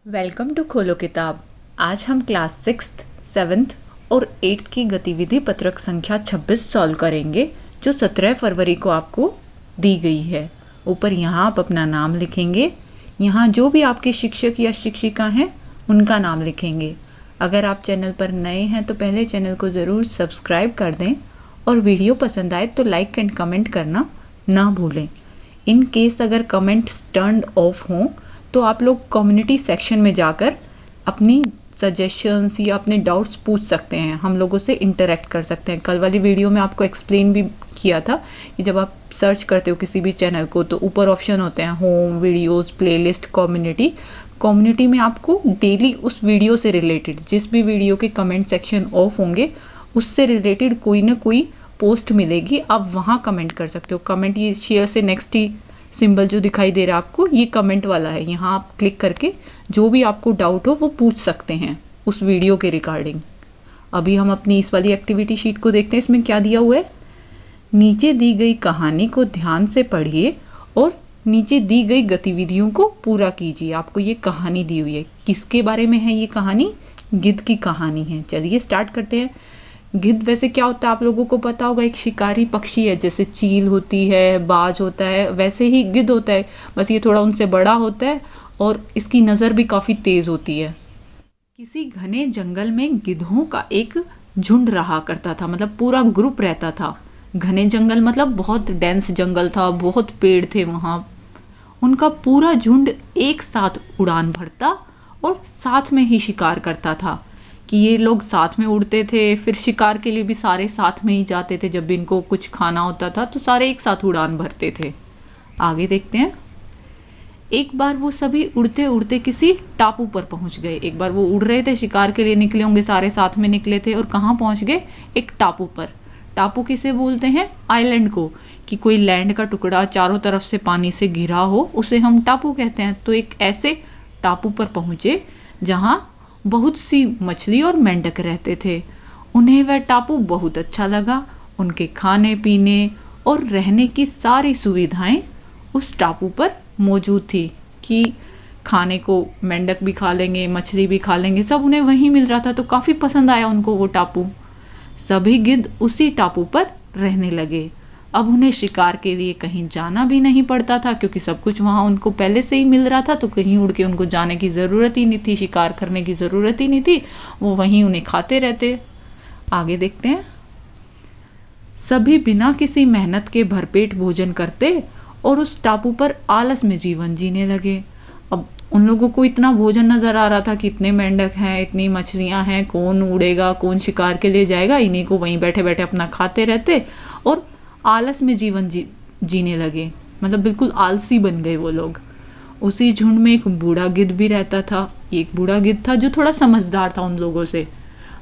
Welcome to खोलो किताब। आज हम क्लास 6th, 7th और 8th की गतिविधि पत्रक संख्या 26 सॉल्व करेंगे जो 17 फरवरी को आपको दी गई है। ऊपर यहाँ आप अपना नाम लिखेंगे। यहाँ जो भी आपके शिक्षक या शिक्षिका हैं उनका नाम लिखेंगे। अगर आप चैनल पर नए हैं तो पहले चैनल को ज़रूर सब्सक्राइब कर दें और वीडियो पसंद आए तो लाइक एंड कमेंट करना ना भूलें। इन केस अगर कमेंट्स टर्न ऑफ हों तो आप लोग कम्युनिटी सेक्शन में जाकर अपनी सजेशंस या अपने डाउट्स पूछ सकते हैं, हम लोगों से इंटरेक्ट कर सकते हैं। कल वाली वीडियो में आपको एक्सप्लेन भी किया था कि जब आप सर्च करते हो किसी भी चैनल को तो ऊपर ऑप्शन होते हैं home, videos, playlist, community. Community में आपको डेली उस वीडियो से रिलेटेड जिस भी वीडियो के कमेंट सेक्शन ऑफ होंगे उससे रिलेटेड कोई ना कोई पोस्ट मिलेगी, आप वहाँ कमेंट कर सकते हो। कमेंट ये शेयर से नेक्स्ट ही सिंबल जो दिखाई दे रहा है आपको, ये कमेंट वाला है। यहाँ आप क्लिक करके जो भी आपको डाउट हो वो पूछ सकते हैं उस वीडियो के रिगार्डिंग। अभी हम अपनी इस वाली एक्टिविटी शीट को देखते हैं। इसमें क्या दिया हुआ है, नीचे दी गई कहानी को ध्यान से पढ़िए और नीचे दी गई गतिविधियों को पूरा कीजिए। आपको ये कहानी दी हुई है, किसके बारे में है ये कहानी? गिद्ध की कहानी है। चलिए स्टार्ट करते हैं। गिद्ध वैसे क्या होता है आप लोगों को पता होगा, एक शिकारी पक्षी है। जैसे चील होती है, बाज होता है, वैसे ही गिद्ध होता है, बस ये थोड़ा उनसे बड़ा होता है और इसकी नज़र भी काफ़ी तेज होती है। किसी घने जंगल में गिद्धों का एक झुंड रहा करता था, मतलब पूरा ग्रुप रहता था। घने जंगल मतलब बहुत डेंस जंगल था, बहुत पेड़ थे वहाँ। उनका पूरा झुंड एक साथ उड़ान भरता और साथ में ही शिकार करता था कि ये लोग साथ में उड़ते थे। फिर शिकार के लिए भी सारे साथ में ही जाते थे। जब भी इनको कुछ खाना होता था तो सारे एक साथ उड़ान भरते थे। आगे देखते हैं। एक बार वो सभी उड़ते उड़ते किसी टापू पर पहुंच गए। एक बार वो उड़ रहे थे, शिकार के लिए निकले होंगे, सारे साथ में निकले थे और कहाँ पहुंच गए? एक टापू पर। टापू किसे बोलते हैं? आइलैंड को। कि कोई लैंड का टुकड़ा चारों तरफ से पानी से घिरा हो उसे हम टापू कहते हैं। तो एक ऐसे टापू पर पहुंचे जहाँ बहुत सी मछली और मेंढक रहते थे। उन्हें वह टापू बहुत अच्छा लगा। उनके खाने पीने और रहने की सारी सुविधाएं उस टापू पर मौजूद थी कि खाने को मेंढक भी खा लेंगे, मछली भी खा लेंगे, सब उन्हें वहीं मिल रहा था। तो काफ़ी पसंद आया उनको वो टापू। सभी गिद्ध उसी टापू पर रहने लगे। अब उन्हें शिकार के लिए कहीं जाना भी नहीं पड़ता था क्योंकि सब कुछ वहाँ उनको पहले से ही मिल रहा था। तो कहीं उड़ के उनको जाने की ज़रूरत ही नहीं थी, शिकार करने की ज़रूरत ही नहीं थी, वो वहीं उन्हें खाते रहते। आगे देखते हैं। सभी बिना किसी मेहनत के भरपेट भोजन करते और उस टापू पर आलस में जीवन जीने लगे। अब उन लोगों को इतना भोजन नज़र आ रहा था कि इतने मेंढक हैं, इतनी मछलियाँ हैं, कौन उड़ेगा, कौन शिकार के लिए जाएगा? इन्हीं को वहीं बैठे बैठे अपना खाते रहते और आलस में जीवन जीने लगे। मतलब बिल्कुल आलसी बन गए वो लोग। उसी झुंड में एक बूढ़ा गिद्ध भी रहता था। एक बूढ़ा गिद्ध था जो थोड़ा समझदार था उन लोगों से।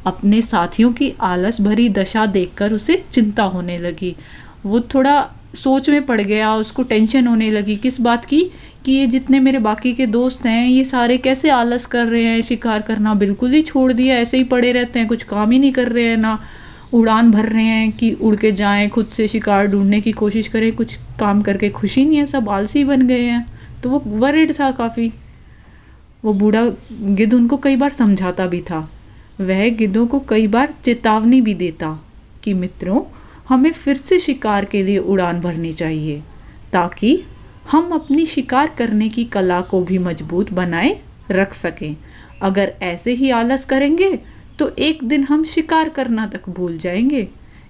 अपने साथियों की आलस भरी दशा देखकर उसे चिंता होने लगी। वो थोड़ा सोच में पड़ गया, उसको टेंशन होने लगी। किस बात की? कि ये जितने मेरे बाकी के दोस्त हैं ये सारे कैसे आलस कर रहे हैं, शिकार करना बिल्कुल ही छोड़ दिया, ऐसे ही पड़े रहते हैं, कुछ काम ही नहीं कर रहे हैं, ना उड़ान भर रहे हैं कि उड़ के जाएं, खुद से शिकार ढूंढने की कोशिश करें, कुछ काम करके खुशी नहीं है, सब आलसी बन गए हैं। तो वो वरिड था काफ़ी। वो बूढ़ा गिद्ध उनको कई बार समझाता भी था। वह गिद्धों को कई बार चेतावनी भी देता कि मित्रों, हमें फिर से शिकार के लिए उड़ान भरनी चाहिए ताकि हम अपनी शिकार करने की कला को भी मजबूत बनाए रख सकें। अगर ऐसे ही आलस करेंगे तो एक दिन हम शिकार करना तक भूल जाएंगे।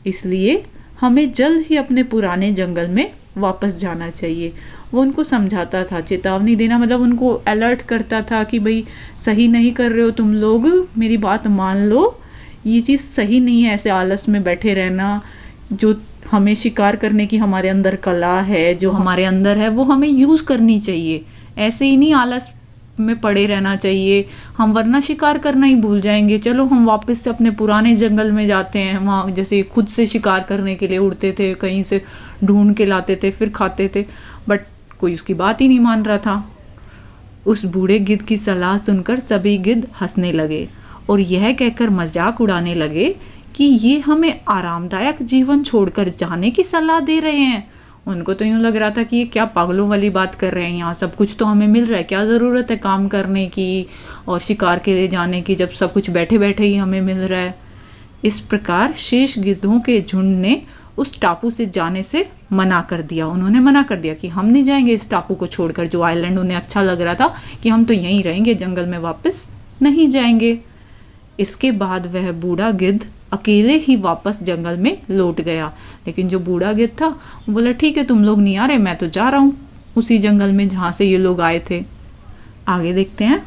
इसलिए हमें जल्द ही अपने पुराने जंगल में वापस जाना चाहिए। वो उनको समझाता था, चेतावनी देना मतलब उनको अलर्ट करता था कि भाई सही नहीं कर रहे हो तुम लोग, मेरी बात मान लो, ये चीज़ सही नहीं है ऐसे आलस में बैठे रहना। जो हमें शिकार करने की हमारे अंदर कला है, जो हमारे अंदर है, वो हमें यूज़ करनी चाहिए। ऐसे ही नहीं आलस में पड़े रहना चाहिए हम, वरना शिकार करना ही भूल जाएंगे। चलो हम वापस से अपने पुराने जंगल में जाते हैं। वहाँ जैसे खुद से शिकार करने के लिए उड़ते थे, कहीं से ढूंढ के लाते थे, फिर खाते थे। बट कोई उसकी बात ही नहीं मान रहा था। उस बूढ़े गिद्ध की सलाह सुनकर सभी गिद्ध हंसने लगे और यह कहकर मजाक उड़ाने लगे कि ये हमें आरामदायक जीवन छोड़कर जाने की सलाह दे रहे हैं। उनको तो यूँ लग रहा था कि ये क्या पागलों वाली बात कर रहे हैं, यहाँ सब कुछ तो हमें मिल रहा है, क्या ज़रूरत है काम करने की और शिकार के लिए जाने की जब सब कुछ बैठे बैठे ही हमें मिल रहा है। इस प्रकार शेष गिद्धों के झुंड ने उस टापू से जाने से मना कर दिया। उन्होंने मना कर दिया कि हम नहीं जाएंगे इस टापू को छोड़कर, जो आइलैंड उन्हें अच्छा लग रहा था कि हम तो यहीं रहेंगे, जंगल में वापस नहीं जाएंगे। इसके बाद वह बूढ़ा गिद्ध अकेले ही वापस जंगल में लौट गया। लेकिन जो बूढ़ा गिद्ध था वो बोला ठीक है, तुम लोग नहीं आ रहे, मैं तो जा रहा हूँ उसी जंगल में जहाँ से ये लोग आए थे। आगे देखते हैं।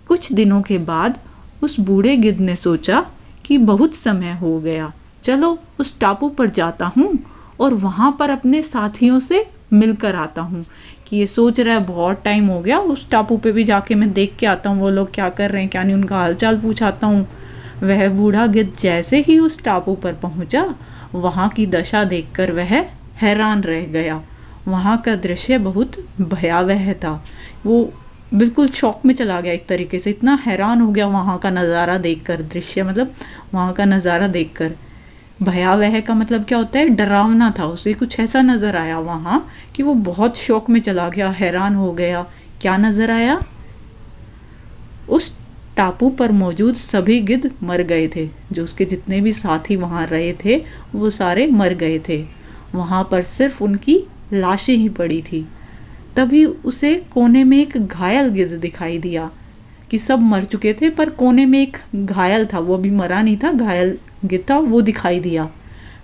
कुछ दिनों के बाद उस बूढ़े गिद्ध ने सोचा कि बहुत समय हो गया, चलो उस टापू पर जाता हूँ और वहाँ पर अपने साथियों से मिलकर आता हूँ। कि ये सोच रहा है बहुत टाइम हो गया, उस टापू पे भी जाके मैं देख के आता हूँ वो लोग क्या कर रहे हैं क्या नहीं, उनका हालचाल पूछाता हूँ। वह बूढ़ा गिद्ध जैसे ही उस टापू पर पहुँचा, वहाँ की दशा देखकर वह हैरान रह गया। वहाँ का दृश्य बहुत भयावह था। वो बिल्कुल शॉक में चला गया, एक तरीके से इतना हैरान हो गया वहाँ का नज़ारा देखकर। दृश्य मतलब वहाँ का नज़ारा देखकर। भयावह का मतलब क्या होता है, डरावना था। उसे कुछ ऐसा नज़र आया वहाँ कि वो बहुत शौक में चला गया, हैरान हो गया। क्या नज़र आया? उस टापू पर मौजूद सभी गिद्ध मर गए थे। जो उसके जितने भी साथी वहाँ रहे थे वो सारे मर गए थे। वहाँ पर सिर्फ उनकी लाशें ही पड़ी थी। तभी उसे कोने में एक घायल गिद्ध दिखाई दिया कि सब मर चुके थे पर कोने में एक घायल था, वो अभी मरा नहीं था, घायल गिद्ध था, वो दिखाई दिया।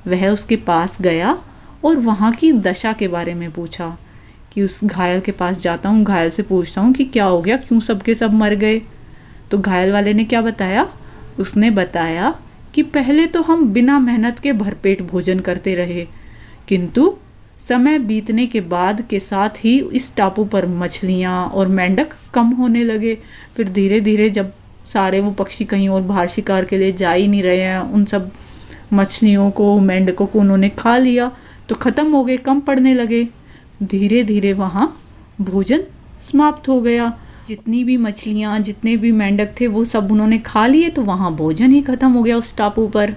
वह उसके पास गया और वहाँ की दशा के बारे में पूछा कि उस घायल के पास जाता हूँ, घायल से पूछता हूँ कि क्या हो गया, क्यों सबके सब मर गए। तो घायल वाले ने क्या बताया? उसने बताया कि पहले तो हम बिना मेहनत के भरपेट भोजन करते रहे, किंतु समय बीतने के बाद के साथ ही इस टापू पर मछलियाँ और मेंढक कम होने लगे। फिर धीरे धीरे जब सारे वो पक्षी कहीं और बाहर शिकार के लिए जा ही नहीं रहे हैं, उन सब मछलियों को मेंढकों को उन्होंने खा लिया तो ख़त्म हो गए, कम पड़ने लगे। धीरे धीरे वहाँ भोजन समाप्त हो गया। जितनी भी मछलियाँ जितने भी मेंढक थे वो सब उन्होंने खा लिए, तो वहाँ भोजन ही ख़त्म हो गया उस टापू पर।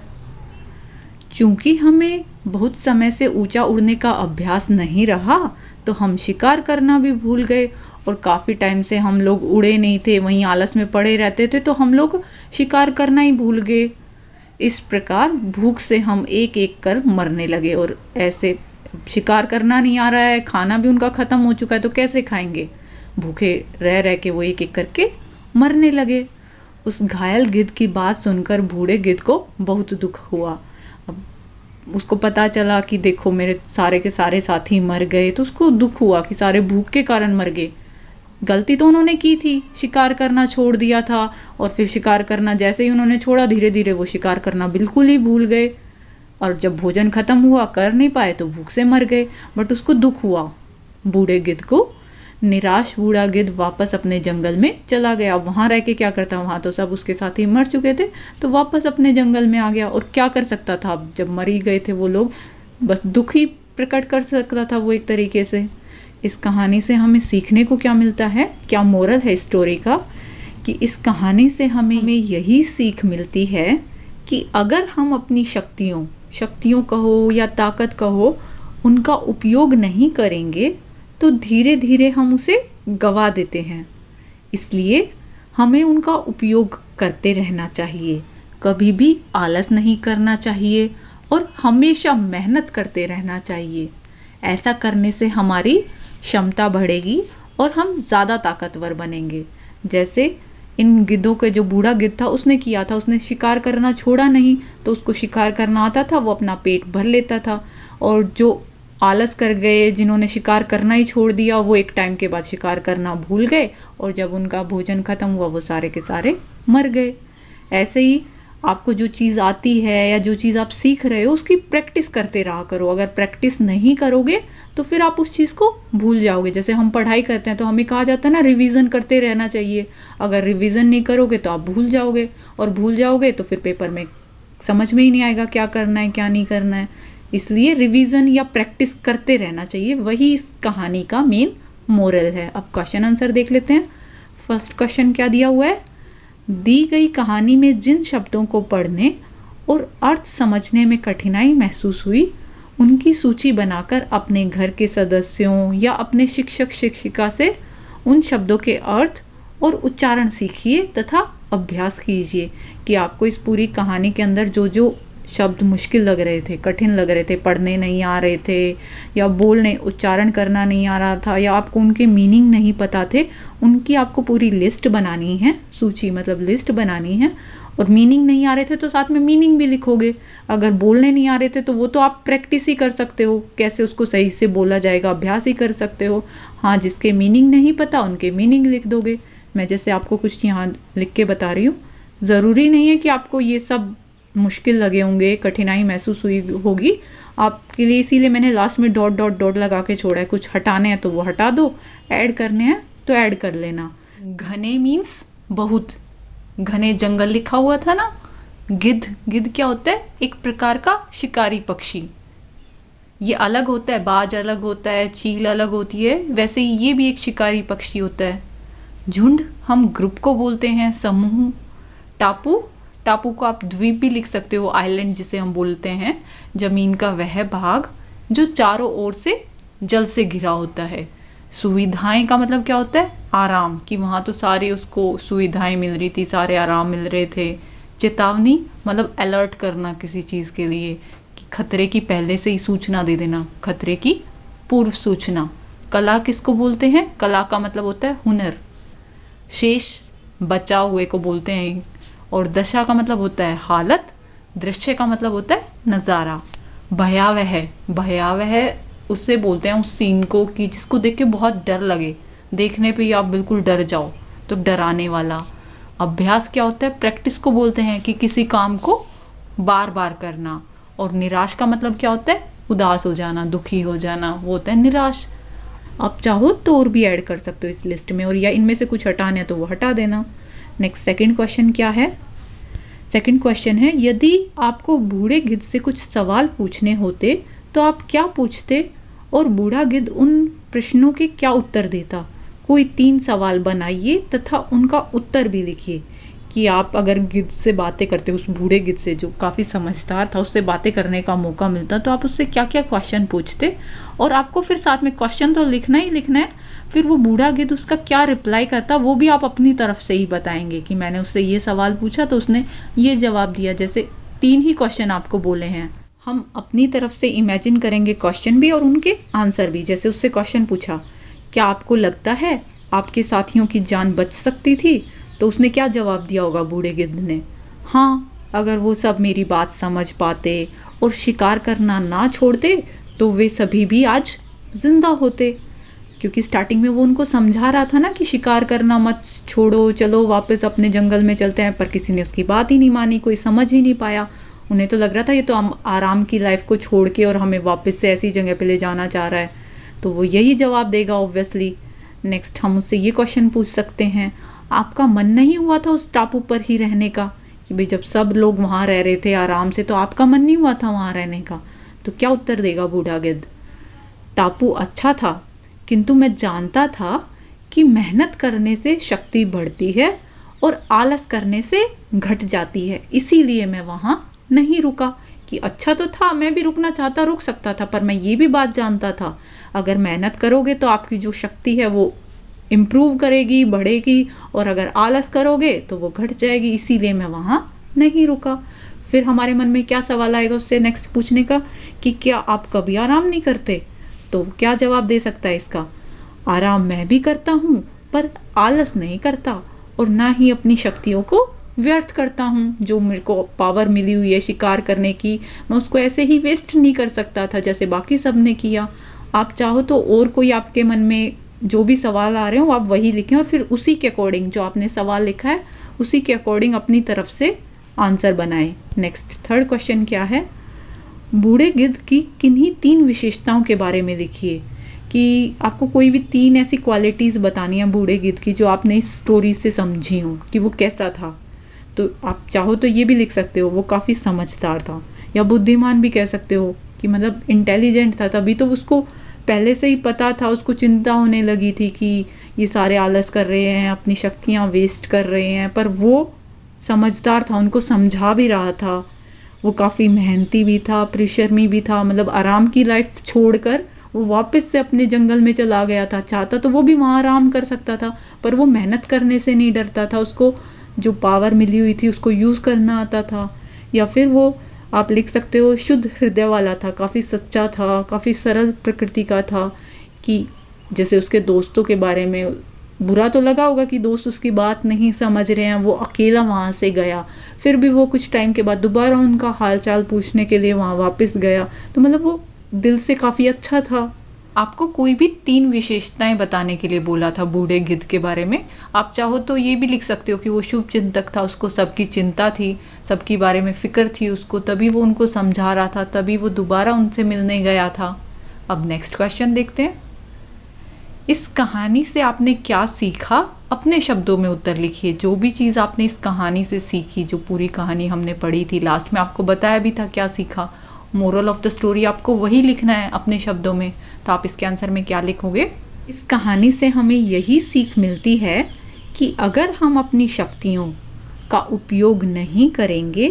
चूँकि हमें बहुत समय से ऊंचा उड़ने का अभ्यास नहीं रहा तो हम शिकार करना भी भूल गए और काफ़ी टाइम से हम लोग उड़े नहीं थे, वहीं आलस में पड़े रहते थे, तो हम लोग शिकार करना ही भूल गए। इस प्रकार भूख से हम एक एक कर मरने लगे और ऐसे शिकार करना नहीं आ रहा है, खाना भी उनका ख़त्म हो चुका है, तो कैसे खाएंगे? भूखे रह रह के वो एक एक करके मरने लगे। उस घायल गिद्ध की बात सुनकर बूढ़े गिद्ध को बहुत दुख हुआ। उसको पता चला कि देखो मेरे सारे के सारे साथी मर गए, तो उसको दुख हुआ कि सारे भूख के कारण मर गए। गलती तो उन्होंने की थी, शिकार करना छोड़ दिया था, और फिर शिकार करना जैसे ही उन्होंने छोड़ा धीरे धीरे वो शिकार करना बिल्कुल ही भूल गए, और जब भोजन खत्म हुआ कर नहीं पाए तो भूख से मर गए। बट उसको दुख हुआ बूढ़े गिद्ध को। निराश बूढ़ा गिद्ध वापस अपने जंगल में चला गया। वहाँ रह के क्या करता, वहाँ तो सब उसके साथी मर चुके थे, तो वापस अपने जंगल में आ गया। और क्या कर सकता था, जब मर ही गए थे वो लोग, बस दुख ही प्रकट कर सकता था वो एक तरीके से। इस कहानी से हमें सीखने को क्या मिलता है, क्या मोरल है स्टोरी का, कि इस कहानी से हमें यही सीख मिलती है कि अगर हम अपनी शक्तियों कहो या ताकत कहो, उनका उपयोग नहीं करेंगे तो धीरे धीरे हम उसे गवा देते हैं। इसलिए हमें उनका उपयोग करते रहना चाहिए, कभी भी आलस नहीं करना चाहिए और हमेशा मेहनत करते रहना चाहिए। ऐसा करने से हमारी क्षमता बढ़ेगी और हम ज़्यादा ताकतवर बनेंगे। जैसे इन गिद्धों के जो बूढ़ा गिद्ध था उसने किया था, उसने शिकार करना छोड़ा नहीं, तो उसको शिकार करना आता था, वो अपना पेट भर लेता था। और जो आलस कर गए, जिन्होंने शिकार करना ही छोड़ दिया, वो एक टाइम के बाद शिकार करना भूल गए, और जब उनका भोजन खत्म हुआ वो सारे के सारे मर गए। ऐसे ही आपको जो चीज़ आती है या जो चीज़ आप सीख रहे हो उसकी प्रैक्टिस करते रहा करो। अगर प्रैक्टिस नहीं करोगे तो फिर आप उस चीज़ को भूल जाओगे। जैसे हम पढ़ाई करते हैं तो हमें कहा जाता है ना, रिवीजन करते रहना चाहिए। अगर रिवीजन नहीं करोगे तो आप भूल जाओगे, और भूल जाओगे तो फिर पेपर में समझ में ही नहीं आएगा क्या करना है क्या नहीं करना है। इसलिए रिवीजन या प्रैक्टिस करते रहना चाहिए, वही इस कहानी का मेन मोरल है। अब क्वेश्चन आंसर देख लेते हैं। फर्स्ट क्वेश्चन क्या दिया हुआ है, दी गई कहानी में जिन शब्दों को पढ़ने और अर्थ समझने में कठिनाई महसूस हुई उनकी सूची बनाकर अपने घर के सदस्यों या अपने शिक्षक शिक्षिका से उन शब्दों के अर्थ और उच्चारण सीखिए तथा अभ्यास कीजिए कि आपको इस पूरी कहानी के अंदर जो जो शब्द मुश्किल लग रहे थे, कठिन लग रहे थे, पढ़ने नहीं आ रहे थे या बोलने उच्चारण करना नहीं आ रहा था या आपको उनके मीनिंग नहीं पता थे, उनकी आपको पूरी लिस्ट बनानी है। सूची मतलब लिस्ट बनानी है। और मीनिंग नहीं आ रहे थे तो साथ में मीनिंग भी लिखोगे। अगर बोलने नहीं आ रहे थे तो वो तो आप प्रैक्टिस ही कर सकते हो, कैसे उसको सही से बोला जाएगा, अभ्यास ही कर सकते हो। हाँ, जिसके मीनिंग नहीं पता उनके मीनिंग लिख दोगे। मैं जैसे आपको कुछ यहाँ लिख के बता रही हूँ। ज़रूरी नहीं है कि आपको ये सब मुश्किल लगे होंगे, कठिनाई महसूस हुई होगी आपके लिए, इसीलिए मैंने लास्ट में डॉट डॉट डॉट लगा के छोड़ा है। कुछ हटाने हैं तो वो हटा दो, ऐड करने हैं तो ऐड कर लेना। घने मीन्स बहुत, घने जंगल लिखा हुआ था ना। गिद्ध, गिद्ध क्या होता है? एक प्रकार का शिकारी पक्षी। ये अलग होता है, बाज अलग होता है, चील अलग होती है, वैसे ही ये भी एक शिकारी पक्षी होता है। झुंड हम ग्रुप को बोलते हैं, समूह। टापू, टापू को आप द्वीप भी लिख सकते हो, आइलैंड जिसे हम बोलते हैं। जमीन का वह भाग जो चारों ओर से जल से घिरा होता है। सुविधाएं का मतलब क्या होता है? आराम, कि वहाँ तो सारे उसको सुविधाएं मिल रही थी, सारे आराम मिल रहे थे। चेतावनी मतलब अलर्ट करना किसी चीज़ के लिए, कि खतरे की पहले से ही सूचना दे देना, खतरे की पूर्व सूचना। कला किसको बोलते हैं? कला का मतलब होता है हुनर। शेष बचाव हुए को बोलते हैं। और दशा का मतलब होता है हालत। दृश्य का मतलब होता है नज़ारा। भयावह, भयावह उससे बोलते हैं उस सीन को कि जिसको देख के बहुत डर लगे, देखने पे ही आप बिल्कुल डर जाओ, तो डराने वाला। अभ्यास क्या होता है? प्रैक्टिस को बोलते हैं, कि किसी काम को बार बार करना। और निराश का मतलब क्या होता है? उदास हो जाना, दुखी हो जाना, वो होता है निराश। आप चाहो तो और भी ऐड कर सकते हो इस लिस्ट में, और या इनमें से कुछ हटाने हैं तो वो हटा देना। नेक्स्ट सेकंड क्वेश्चन क्या है? सेकंड क्वेश्चन है, यदि आपको बूढ़े गिद्ध से कुछ सवाल पूछने होते तो आप क्या पूछते और बूढ़ा गिद्ध उन प्रश्नों के क्या उत्तर देता? कोई 3 सवाल बनाइए तथा उनका उत्तर भी लिखिए। कि आप अगर गिद्ध से बातें करते, उस बूढ़े गिद्ध से जो काफ़ी समझदार था, उससे बातें करने का मौका मिलता, तो आप उससे क्या क्या क्वेश्चन पूछते। और आपको फिर साथ में क्वेश्चन तो लिखना ही लिखना है, फिर वो बूढ़ा गिद्ध उसका क्या रिप्लाई करता वो भी आप अपनी तरफ से ही बताएंगे, कि मैंने उससे ये सवाल पूछा तो उसने ये जवाब दिया। जैसे 3 ही क्वेश्चन आपको बोले हैं, हम अपनी तरफ से इमेजिन करेंगे क्वेश्चन भी और उनके आंसर भी। जैसे उससे क्वेश्चन पूछा, क्या आपको लगता है आपके साथियों की जान बच सकती थी? तो उसने क्या जवाब दिया होगा बूढ़े गिद्ध ने? हाँ, अगर वो सब मेरी बात समझ पाते और शिकार करना ना छोड़ते तो वे सभी भी आज जिंदा होते। क्योंकि स्टार्टिंग में वो उनको समझा रहा था ना कि शिकार करना मत छोड़ो, चलो वापस अपने जंगल में चलते हैं, पर किसी ने उसकी बात ही नहीं मानी, कोई समझ ही नहीं पाया। उन्हें तो लग रहा था ये तो हम आराम की लाइफ को छोड़ के और हमें वापस से ऐसी जगह पे ले जाना चाह रहा है, तो वो यही जवाब देगा ऑब्वियसली। नेक्स्ट हम उससे ये क्वेश्चन पूछ सकते हैं, आपका मन नहीं हुआ था उस टापू पर ही रहने का? कि भाई जब सब लोग वहाँ रह रहे थे आराम से, तो आपका मन नहीं हुआ था वहाँ रहने का? तो क्या उत्तर देगा बूढ़ा गिद्ध? टापू अच्छा था, किंतु मैं जानता था कि मेहनत करने से शक्ति बढ़ती है और आलस करने से घट जाती है, इसीलिए मैं वहाँ नहीं रुका। कि अच्छा तो था, मैं भी रुकना चाहता, रुक सकता था, पर मैं ये भी बात जानता था अगर मेहनत करोगे तो आपकी जो शक्ति है वो इम्प्रूव करेगी, बढ़ेगी, और अगर आलस करोगे तो वो घट जाएगी, इसीलिए मैं वहाँ नहीं रुका। फिर हमारे मन में क्या सवाल आएगा उससे नेक्स्ट पूछने का, कि क्या आप कभी आराम नहीं करते? तो क्या जवाब दे सकता है इसका? आराम मैं भी करता हूँ, पर आलस नहीं करता, और ना ही अपनी शक्तियों को व्यर्थ करता हूँ। जो मेरे को पावर मिली हुई है शिकार करने की, मैं उसको ऐसे ही वेस्ट नहीं कर सकता था जैसे बाकी सब ने किया। आप चाहो तो और कोई आपके मन में जो भी सवाल आ रहे हो आप वही लिखें, और फिर उसी के अकॉर्डिंग जो आपने सवाल लिखा है उसी के अकॉर्डिंग अपनी तरफ से आंसर बनाएं। नेक्स्ट थर्ड क्वेश्चन क्या है, बूढ़े गिद्ध की किन्हीं 3 विशेषताओं के बारे में लिखिए। कि आपको कोई भी 3 ऐसी क्वालिटीज़ बतानी है बूढ़े गिद्ध की जो आपने इस स्टोरी से समझी हो कि वो कैसा था। तो आप चाहो तो ये भी लिख सकते हो वो काफ़ी समझदार था, या बुद्धिमान भी कह सकते हो, कि मतलब इंटेलिजेंट था, तभी तो उसको पहले से ही पता था, उसको चिंता होने लगी थी कि ये सारे आलस कर रहे हैं, अपनी शक्तियाँ वेस्ट कर रहे हैं, पर वो समझदार था, उनको समझा भी रहा था, वो काफ़ी मेहनती भी था, परिश्रमी भी था, मतलब आराम की लाइफ छोड़कर वो वापस से अपने जंगल में चला गया था। चाहता तो वो भी वहाँ आराम कर सकता था, पर वो मेहनत करने से नहीं डरता था। उसको जो पावर मिली हुई थी उसको यूज़ करना आता था। या फिर वो आप लिख सकते हो शुद्ध हृदय वाला था, काफ़ी सच्चा था, काफ़ी सरल प्रकृति का था। कि जैसे उसके दोस्तों के बारे में बुरा तो लगा होगा कि दोस्त उसकी बात नहीं समझ रहे हैं, वो अकेला वहाँ से गया, फिर भी वो कुछ टाइम के बाद दोबारा उनका हालचाल पूछने के लिए वहाँ वापस गया। तो मतलब वो दिल से काफ़ी अच्छा था। आपको कोई भी 3 विशेषताएं बताने के लिए बोला था बूढ़े गिद्ध के बारे में। आप चाहो तो ये भी लिख सकते हो कि वो शुभ चिंतक था, उसको सबकी चिंता थी, सबकी बारे में फिक्र थी उसको, तभी वो उनको समझा रहा था, तभी वो दोबारा उनसे मिलने गया था। अब नेक्स्ट क्वेश्चन देखते हैं। इस कहानी से आपने क्या सीखा? अपने शब्दों में उत्तर लिखिए। जो भी चीज़ आपने इस कहानी से सीखी, जो पूरी कहानी हमने पढ़ी थी, लास्ट में आपको बताया भी था क्या सीखा। मोरल ऑफ द स्टोरी आपको वही लिखना है अपने शब्दों में। तो आप इसके आंसर में क्या लिखोगे? इस कहानी से हमें यही सीख मिलती है कि अगर हम अपनी शक्तियों का उपयोग नहीं करेंगे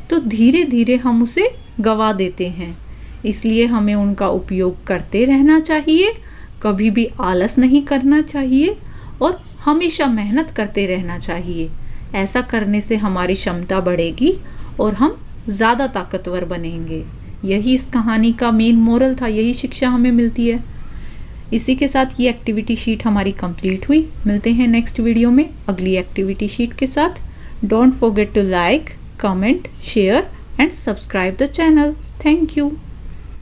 तो धीरे धीरे हम उसे गवा देते हैं। इसलिए हमें उनका उपयोग करते रहना चाहिए, कभी भी आलस नहीं करना चाहिए और हमेशा मेहनत करते रहना चाहिए। ऐसा करने से हमारी क्षमता बढ़ेगी और हम ज़्यादा ताकतवर बनेंगे। यही इस कहानी का मेन मोरल था, यही शिक्षा हमें मिलती है। इसी के साथ ये एक्टिविटी शीट हमारी कंप्लीट हुई। मिलते हैं नेक्स्ट वीडियो में अगली एक्टिविटी शीट के साथ। Don't forget to like, comment, share and subscribe the channel. Thank you.